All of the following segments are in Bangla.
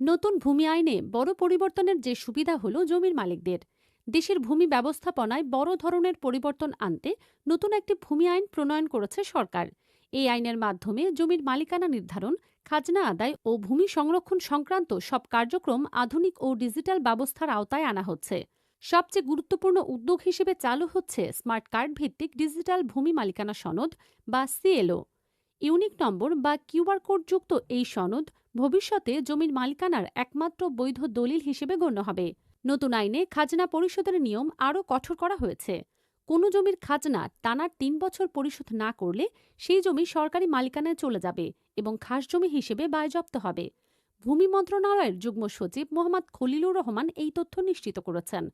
নতুন ভূমি আইনে বড় পরিবর্তনের যে সুবিধা হলো জমির মালিকদের। দেশের ভূমি ব্যবস্থাপনায় বড় ধরনের পরিবর্তন আনতে নতুন একটি ভূমি আইন প্রণয়ন করেছে সরকার। এই আইনের মাধ্যমে জমির মালিকানা নির্ধারণ, খাজনা আদায় ও ভূমি সংরক্ষণ সংক্রান্ত সব কার্যক্রম আধুনিক ও ডিজিটাল ব্যবস্থার আওতায় আনা হচ্ছে। সবচেয়ে গুরুত্বপূর্ণ উদ্যোগ হিসেবে চালু হচ্ছে স্মার্ট কার্ড ভিত্তিক ডিজিটাল ভূমি মালিকানা সনদ বা সিএলও। ইউনিক নম্বর বা কিউআর কোড যুক্ত এই সনদ ভবিষ্যতে জমির মালিকানার একমাত্র বৈধ দলিল হিসেবে গণ্য হবে। নতুন আইনে খাজনা পরিশোধের নিয়ম আরও কঠোর করা হয়েছে। কোনো জমির খাজনা টানা ৩ বছর পরিশোধ না করলে সেই জমি সরকারি মালিকানায় চলে যাবে এবং খাস জমি হিসেবে বাজেয়াপ্ত হবে। ভূমি মন্ত্রণালয়ের যুগ্ম সচিব মোহাম্মদ খলিলুর রহমান এই তথ্য নিশ্চিত করেছেন।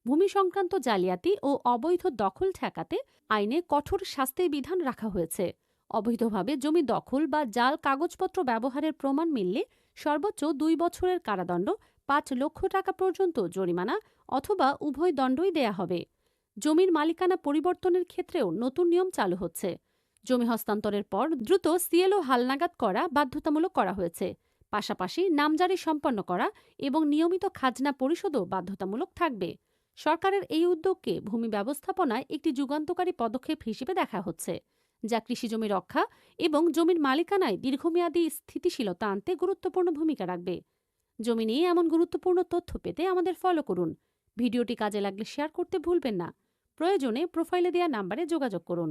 ভূমি সংক্রান্ত জালিয়াতি ও অবৈধ দখল ঠেকাতে আইনে কঠোর শাস্তির বিধান রাখা হয়েছে। অবৈধভাবে জমি দখল বা জাল কাগজপত্র ব্যবহারের প্রমাণ মিললে সর্বোচ্চ ২ বছরের কারাদণ্ড, ৫ লক্ষ টাকা পর্যন্ত জরিমানা অথবা উভয় দণ্ডই দেয়া হবে। জমির মালিকানা পরিবর্তনের ক্ষেত্রেও নতুন নিয়ম চালু হচ্ছে। জমি হস্তান্তরের পর দ্রুত সিএলও হালনাগাদ করা বাধ্যতামূলক করা হয়েছে। পাশাপাশি নামজারি সম্পন্ন করা এবং নিয়মিত খাজনা পরিশোধও বাধ্যতামূলক থাকবে। সরকারের এই উদ্যোগকে ভূমি ব্যবস্থাপনায় একটি যুগান্তকারী পদক্ষেপ হিসেবে দেখা হচ্ছে, যা কৃষিজমি রক্ষা এবং জমির মালিকানায় দীর্ঘমেয়াদী স্থিতিশীলতা আনতে গুরুত্বপূর্ণ ভূমিকা রাখবে। জমি নিয়ে এমন গুরুত্বপূর্ণ তথ্য পেতে আমাদের ফলো করুন। ভিডিওটি কাজে লাগলে শেয়ার করতে ভুলবেন না। প্রয়োজনে প্রোফাইলে দেওয়া নাম্বারে যোগাযোগ করুন।